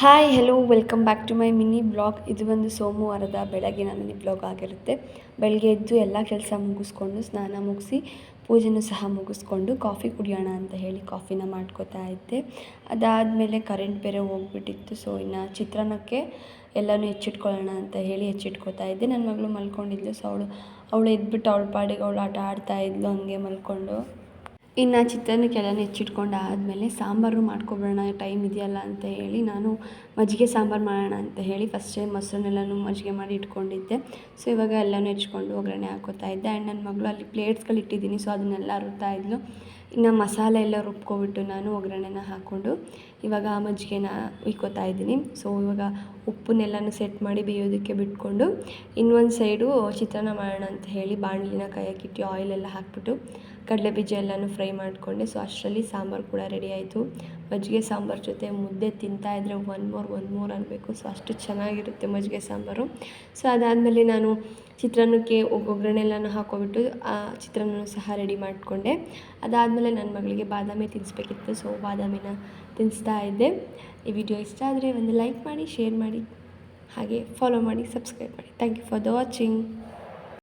Hi hello welcome back to my mini blog. ಇದು ಒಂದು ಸೋಮವಾರದ ಬೆಳಗಿನ ಮಿನಿ ಬ್ಲಾಗ್ ಆಗಿರುತ್ತೆ. ಬೆಳಗ್ಗೆ ಎದ್ದು ಎಲ್ಲ ಕೆಲಸ ಮುಗಿಸ್ಕೊಂಡು ಸ್ನಾನ ಮುಗಿಸಿ ಪೂಜೆನೂ ಸಹ ಮುಗಿಸ್ಕೊಂಡು ಕಾಫಿ ಕುಡಿಯೋಣ ಅಂತ ಹೇಳಿ ಕಾಫಿನ ಮಾಡ್ಕೋತಾ ಇದ್ದೆ. ಅದಾದಮೇಲೆ ಕರೆಂಟ್ ಬೇರೆ ಹೋಗ್ಬಿಟ್ಟಿತ್ತು. ಸೊ ಇನ್ನು ಚಿತ್ರಾನ್ನಕ್ಕೆ ಎಲ್ಲನೂ ಹೆಚ್ಚಿಟ್ಕೊಳ್ಳೋಣ ಅಂತ ಹೇಳಿ ಹೆಚ್ಚಿಟ್ಕೋತಾ ಇದ್ದೆ. ನನ್ನ ಮಗಳು ಮಲ್ಕೊಂಡಿದ್ಲು. ಸೊ ಅವಳು ಎದ್ಬಿಟ್ಟು ಅವಳ ಪಾಡಿಗೆ ಅವಳು ಆಟ ಆಡ್ತಾ ಇದ್ಲು ಹಂಗೆ ಮಲ್ಕೊಂಡು. ಇನ್ನು ಚಿತ್ರಾನ್ನಕ್ಕೆಲ್ಲನೂ ಹೆಚ್ಚಿಟ್ಕೊಂಡು ಆದಮೇಲೆ ಸಾಂಬಾರು ಮಾಡ್ಕೊಬಿಡೋಣ, ಟೈಮ್ ಇದೆಯಲ್ಲ ಅಂತ ಹೇಳಿ ನಾನು ಮಜ್ಜಿಗೆ ಸಾಂಬಾರು ಮಾಡೋಣ ಅಂತ ಹೇಳಿ ಫಸ್ಟೇ ಮೊಸರನ್ನೆಲ್ಲನೂ ಮಜ್ಜಿಗೆ ಮಾಡಿ ಇಟ್ಕೊಂಡಿದ್ದೆ. ಸೊ ಇವಾಗ ಎಲ್ಲನೂ ಹೆಚ್ಕೊಂಡು ಒಗ್ಗರಣೆ ಹಾಕೋತಾ ಇದ್ದೆ. ಆ್ಯಂಡ್ ನನ್ನ ಮಗಳು ಅಲ್ಲಿ ಪ್ಲೇಟ್ಸ್ಗಳು ಇಟ್ಟಿದ್ದೀನಿ. ಸೊ ಅದನ್ನೆಲ್ಲ ರುಬ್ತಾ ಇದ್ಲು. ಇನ್ನು ಮಸಾಲೆ ಎಲ್ಲ ರುಬ್ಕೊಬಿಟ್ಟು ನಾನು ಒಗ್ಗರಣೆನ ಹಾಕ್ಕೊಂಡು ಇವಾಗ ಮಜ್ಜಿಗೆನ ಉಯ್ಕೋತಾ ಇದ್ದೀನಿ. ಸೊ ಇವಾಗ ಉಪ್ಪನ್ನೆಲ್ಲನೂ ಸೆಟ್ ಮಾಡಿ ಬೇಯೋದಕ್ಕೆ ಬಿಟ್ಕೊಂಡು ಇನ್ನೊಂದು ಸೈಡು ಚಿತ್ರಾನ್ನ ಮಾಡೋಣ ಅಂತ ಹೇಳಿ ಬಾಣಲಿನ ಕಾಯಕ್ಕಿಟ್ಟು ಆಯಿಲೆಲ್ಲ ಹಾಕ್ಬಿಟ್ಟು ಕಡಲೆಬೀಜ ಎಲ್ಲನೂ ಫ್ರೈ ಮಾಡಿಕೊಂಡೆ. ಸೊ ಅಷ್ಟರಲ್ಲಿ ಸಾಂಬಾರು ಕೂಡ ರೆಡಿ ಆಯಿತು. ಮಜ್ಜಿಗೆ ಸಾಂಬಾರು ಜೊತೆ ಮುದ್ದೆ ತಿಂತಾಯಿದ್ರೆ ಒನ್ ಮೋರ್ ಅನ್ನಬೇಕು. ಸೊ ಅಷ್ಟು ಚೆನ್ನಾಗಿರುತ್ತೆ ಮಜ್ಜಿಗೆ ಸಾಂಬಾರು. ಸೊ ಅದಾದಮೇಲೆ ನಾನು ಚಿತ್ರಾನ್ನಕ್ಕೆ ಒಗ್ಗರಣೆ ಎಲ್ಲನೂ ಹಾಕ್ಕೊಬಿಟ್ಟು ಆ ಚಿತ್ರಾನ್ನ ಸಹ ರೆಡಿ ಮಾಡಿಕೊಂಡೆ. ಅದಾದಮೇಲೆ ನನ್ನ ಮಗಳಿಗೆ ಬಾದಾಮಿ ತಿನ್ನಿಸ್ಬೇಕಿತ್ತು. ಸೊ ಬಾದಾಮಿನ ತಿನ್ನಿಸ್ತಾ ಇದ್ದೆ. ಈ ವಿಡಿಯೋ ಇಷ್ಟ ಆದರೆ ಒಂದು ಲೈಕ್ ಮಾಡಿ, ಶೇರ್ ಮಾಡಿ, ಹಾಗೆ ಫಾಲೋ ಮಾಡಿ, ಸಬ್ಸ್ಕ್ರೈಬ್ ಮಾಡಿ. Thank you for the watching.